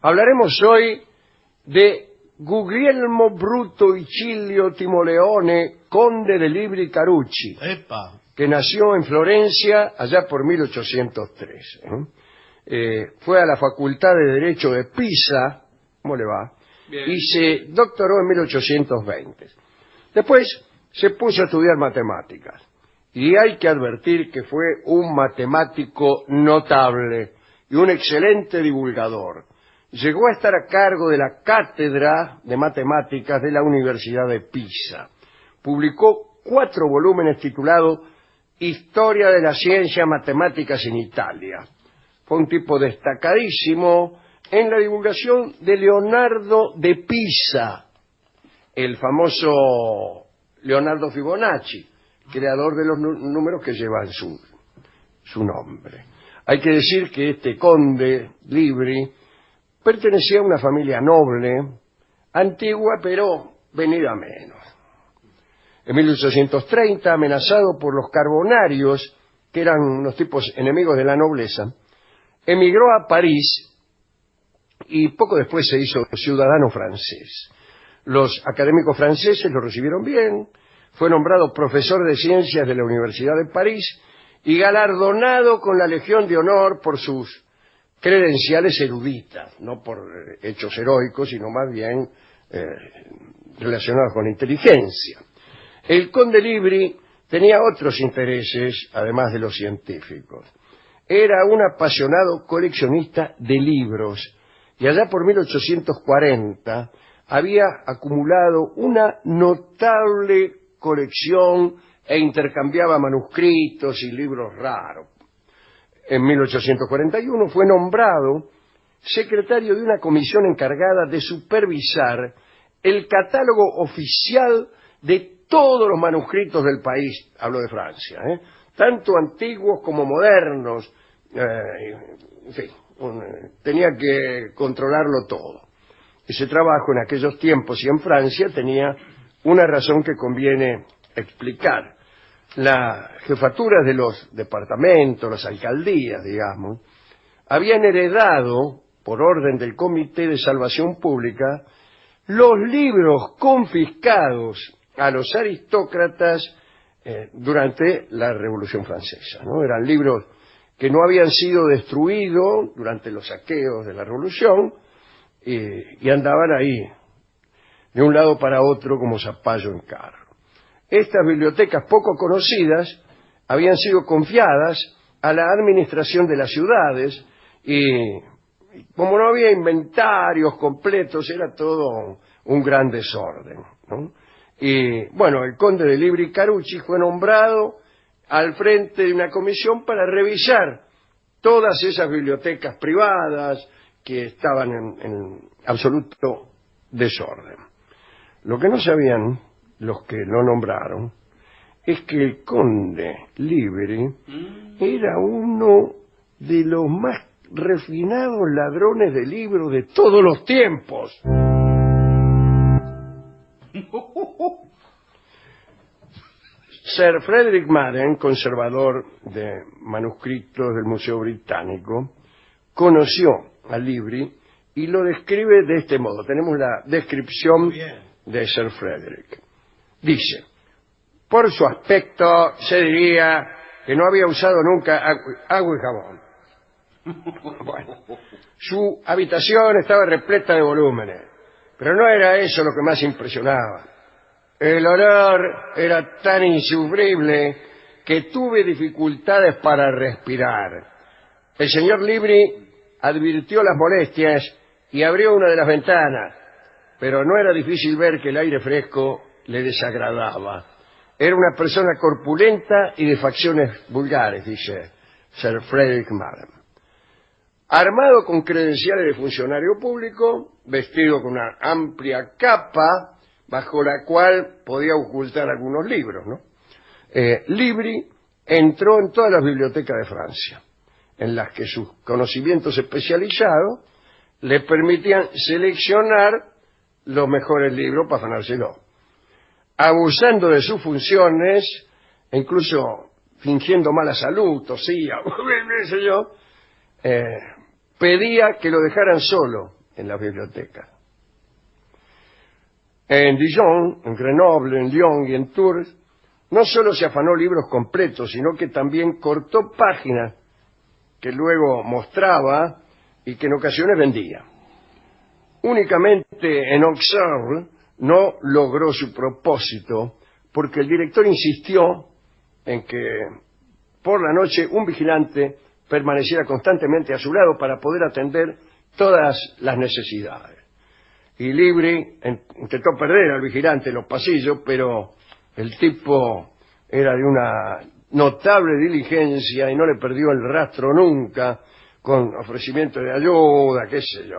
Hablaremos hoy de Guglielmo Bruto Icilio Timoleone, conde de Libri Carucci, que nació en Florencia allá por 1803. Fue a la Facultad de Derecho de Pisa, ¿cómo le va? Bien. Y se doctoró en 1820. Después se puso a estudiar matemáticas. Y hay que advertir que fue un matemático notable y un excelente divulgador. Llegó a estar a cargo de la cátedra de matemáticas de la Universidad de Pisa. Publicó 4 volúmenes titulados Historia de la ciencia matemáticas en Italia. Fue un tipo destacadísimo en la divulgación de Leonardo de Pisa, el famoso Leonardo Fibonacci, creador de los números que llevan su nombre. Hay que decir que este conde Libri pertenecía a una familia noble, antigua, pero venida a menos. En 1830, amenazado por los carbonarios, que eran unos tipos enemigos de la nobleza, emigró a París y poco después se hizo ciudadano francés. Los académicos franceses lo recibieron bien, fue nombrado profesor de ciencias de la Universidad de París y galardonado con la Legión de Honor por sus credenciales eruditas, no por hechos heroicos, sino más bien relacionados con inteligencia. El conde Libri tenía otros intereses, además de los científicos. Era un apasionado coleccionista de libros y allá por 1840 había acumulado una notable colección e intercambiaba manuscritos y libros raros. En 1841 fue nombrado secretario de una comisión encargada de supervisar el catálogo oficial de todos los manuscritos del país, hablo de Francia, tanto antiguos como modernos, en fin, tenía que controlarlo todo. Ese trabajo en aquellos tiempos y en Francia tenía una razón que conviene explicar. Las jefaturas de los departamentos, las alcaldías, digamos, habían heredado, por orden del Comité de Salvación Pública, los libros confiscados a los aristócratas durante la Revolución Francesa, ¿no? Eran libros que no habían sido destruidos durante los saqueos de la Revolución y andaban ahí, de un lado para otro como zapallo en carro. Estas bibliotecas poco conocidas habían sido confiadas a la administración de las ciudades y como no había inventarios completos, era todo un gran desorden, ¿no? Y bueno, el conde de Libri Carucci fue nombrado al frente de una comisión para revisar todas esas bibliotecas privadas que estaban en absoluto desorden. Lo que no sabían los que lo nombraron es que el conde Libri era uno de los más refinados ladrones de libros de todos los tiempos. Sir Frederick Madden, conservador de manuscritos del Museo Británico, conoció a Libri y lo describe de este modo. Tenemos la descripción de Sir Frederick. Dice: por su aspecto se diría que no había usado nunca agua y jabón. Bueno, su habitación estaba repleta de volúmenes, pero no era eso lo que más impresionaba. El olor era tan insufrible que tuve dificultades para respirar. El señor Libri advirtió las molestias y abrió una de las ventanas, pero no era difícil ver que el aire fresco le desagradaba. Era una persona corpulenta y de facciones vulgares, dice Sir Frederick Madden. Armado con credenciales de funcionario público, vestido con una amplia capa, bajo la cual podía ocultar algunos libros, ¿no? Libri entró en todas las bibliotecas de Francia, en las que sus conocimientos especializados le permitían seleccionar los mejores libros para afanárselo. Abusando de sus funciones, e incluso fingiendo mala salud, tosía, qué sé yo, pedía que lo dejaran solo en las bibliotecas. En Dijon, en Grenoble, en Lyon y en Tours, no solo se afanó libros completos, sino que también cortó páginas que luego mostraba y que en ocasiones vendía. Únicamente en Auxerre no logró su propósito porque el director insistió en que por la noche un vigilante permaneciera constantemente a su lado para poder atender todas las necesidades. Y Libri intentó perder al vigilante en los pasillos, pero el tipo era de una notable diligencia y no le perdió el rastro nunca, con ofrecimiento de ayuda, qué sé yo.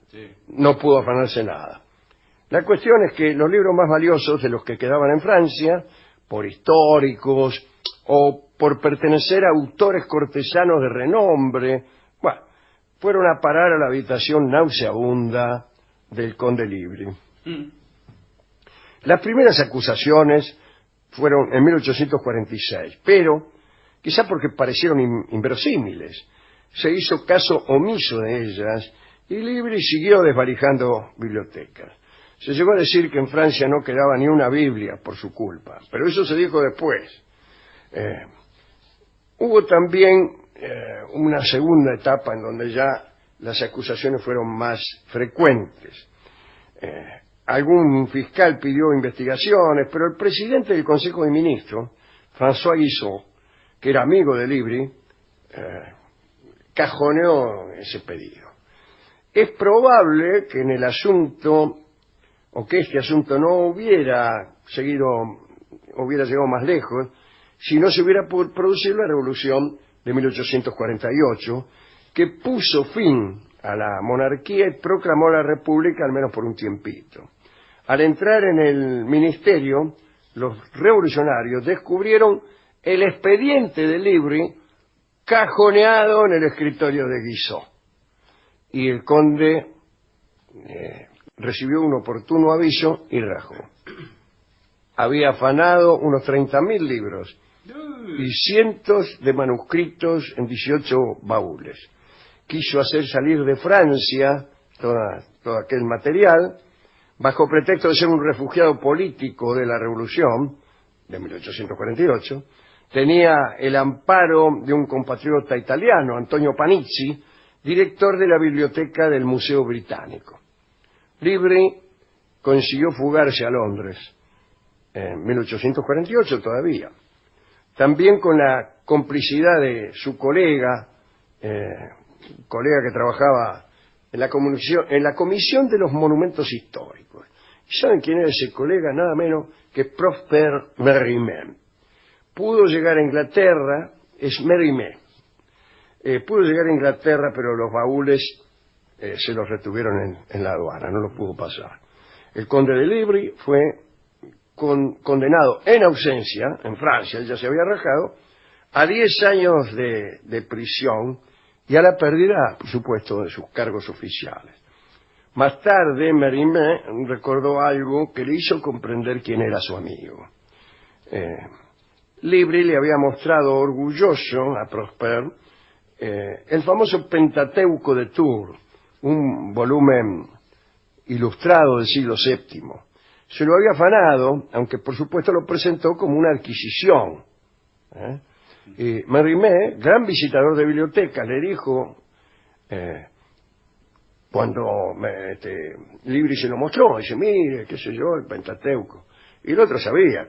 Sí. No pudo afanarse nada. La cuestión es que los libros más valiosos de los que quedaban en Francia, por históricos o por pertenecer a autores cortesanos de renombre, bueno, fueron a parar a la habitación nauseabunda del conde Libri. Las primeras acusaciones fueron en 1846, pero, quizá porque parecieron inverosímiles, se hizo caso omiso de ellas y Libri siguió desvalijando bibliotecas. Se llegó a decir que en Francia no quedaba ni una Biblia por su culpa, pero eso se dijo después. Hubo también una segunda etapa en donde ya las acusaciones fueron más frecuentes. Algún fiscal pidió investigaciones, pero el presidente del Consejo de Ministros, François Guizot, que era amigo de Libri, cajoneó ese pedido. Es probable que en el asunto, o que este asunto no hubiera llegado más lejos, si no se hubiera producido la revolución de 1848, que puso fin a la monarquía y proclamó la república al menos por un tiempito. Al entrar en el ministerio, los revolucionarios descubrieron el expediente de Libri cajoneado en el escritorio de Guizot. Y el conde recibió un oportuno aviso y rajó. Había afanado unos 30.000 libros y cientos de manuscritos en 18 baúles. Quiso hacer salir de Francia todo aquel material, bajo pretexto de ser un refugiado político de la Revolución de 1848, tenía el amparo de un compatriota italiano, Antonio Panizzi, director de la biblioteca del Museo Británico. Libri consiguió fugarse a Londres en 1848 todavía, también con la complicidad de su colega que trabajaba en la Comisión de los Monumentos Históricos. ¿Y saben quién era ese colega? Nada menos que Prosper Mérimée. Pudo llegar a Inglaterra, pudo llegar a Inglaterra, pero los baúles se los retuvieron en la aduana, no los pudo pasar. El conde de Libri fue condenado en ausencia, en Francia, él ya se había rajado, a 10 años de prisión y a la pérdida, por supuesto, de sus cargos oficiales. Más tarde, Mérimée recordó algo que le hizo comprender quién era su amigo. Libri le había mostrado orgulloso a Prosper el famoso Pentateuco de Tours, un volumen ilustrado del siglo VII. Se lo había afanado, aunque por supuesto lo presentó como una adquisición. Y Mérimée, gran visitador de bibliotecas, le dijo, cuando Libri se lo mostró, dice, mire, qué sé yo, el Pentateuco. Y el otro sabía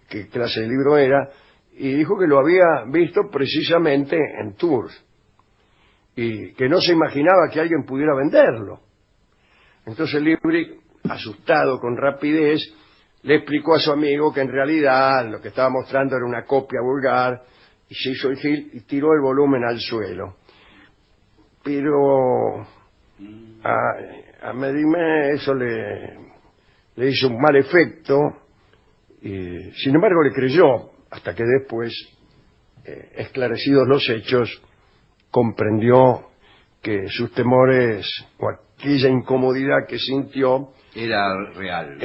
qué clase de libro era, y dijo que lo había visto precisamente en Tours, y que no se imaginaba que alguien pudiera venderlo. Entonces Libri, asustado con rapidez, le explicó a su amigo que en realidad lo que estaba mostrando era una copia vulgar, y se hizo el gil y tiró el volumen al suelo. Pero a Mérimée eso le hizo un mal efecto, y sin embargo le creyó, hasta que después, esclarecidos los hechos, comprendió que sus temores o aquella incomodidad que sintió era real.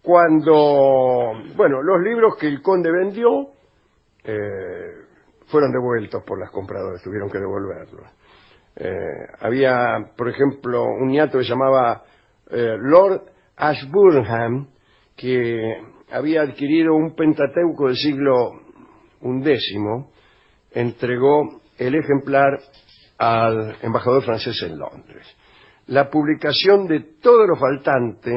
Cuando, los libros que el conde vendió fueron devueltos por las compradoras, tuvieron que devolverlos. Había, por ejemplo, un niato que se llamaba Lord Ashburnham, que había adquirido un Pentateuco del siglo XI, entregó el ejemplar al embajador francés en Londres. La publicación de todo lo faltante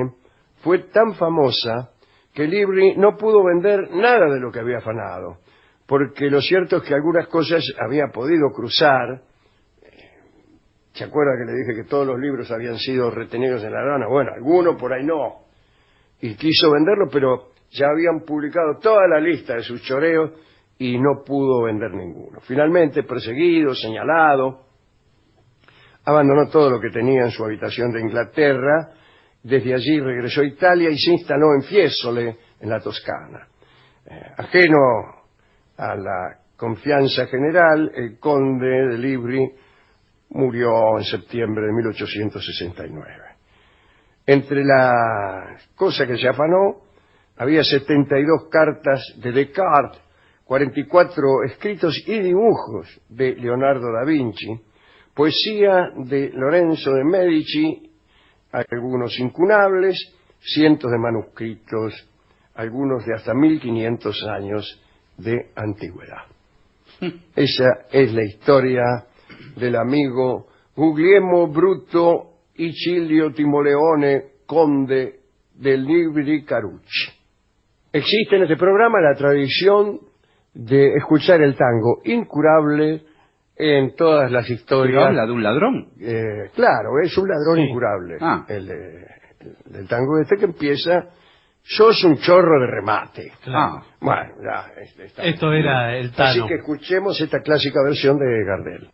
fue tan famosa que Libri no pudo vender nada de lo que había afanado, porque lo cierto es que algunas cosas había podido cruzar. ¿Se acuerda que le dije que todos los libros habían sido retenidos en La Habana? Bueno, algunos por ahí no. Y quiso venderlo, pero ya habían publicado toda la lista de sus choreos y no pudo vender ninguno. Finalmente, perseguido, señalado, abandonó todo lo que tenía en su habitación de Inglaterra. Desde allí regresó a Italia y se instaló en Fiesole, en la Toscana. Ajeno a la confianza general, el conde de Libri murió en septiembre de 1869. Entre las cosas que se afanó, había 72 cartas de Descartes, 44 escritos y dibujos de Leonardo da Vinci, poesía de Lorenzo de Medici, algunos incunables, cientos de manuscritos, algunos de hasta 1500 años de antigüedad. Esa es la historia del amigo Guglielmo Bruto Icilio Timoleone, conde del Libri Carucci. Existe en este programa la tradición de escuchar el tango incurable en todas las historias. ¿Pero habla de un ladrón? Claro, es un ladrón incurable. El del tango este que empieza: sos un chorro de remate. Claro. Bueno, ya, esto era el Tano. Así que escuchemos esta clásica versión de Gardel.